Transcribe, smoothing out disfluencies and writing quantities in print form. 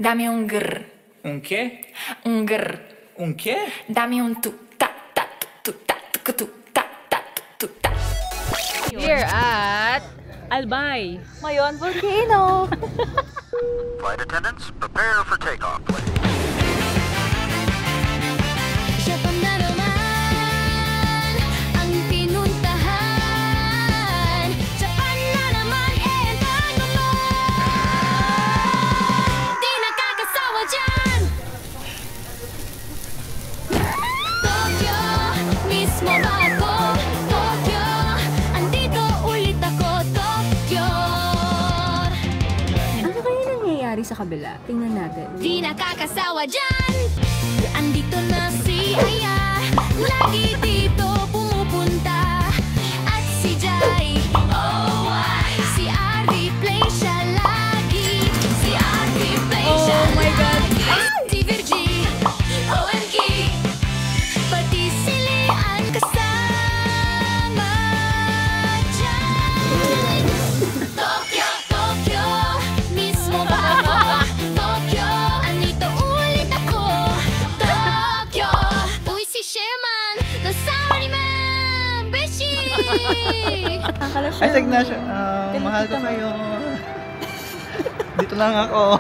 Dame un grr. Un che? Un grr. Un che? Dame un tu ta ta tu ta tu ta ta tu ta. Here at Albay. Ngayon, volcano. Flight attendants, prepare for takeoff, please. Japan na naman ang pinuntahan. Japan na naman ang tango mo. Di nakakasawa dyan. Tokyo, mismo ba ako? Tokyo, andito ulit ako. Tokyo. Ano kaya nangyayari sa kabila? Tingnan natin. Di nakakasawa dyan. Andito na si Aya, lagi dito pumupunta. At si Jai, oh why? Si Ari play siya lagi. Si Ari play siya lagi. Si Virgie, OMG, pati si Lian kasama dyan. Tokyo, Tokyo, mismo ba ako? Tokyo, andito ulit ako. Tokyo, uy si Sheman, nasama ni Ma'am Beshi. Akala siya. Ay, na siya. Mahal ko kayo. Dito lang ako.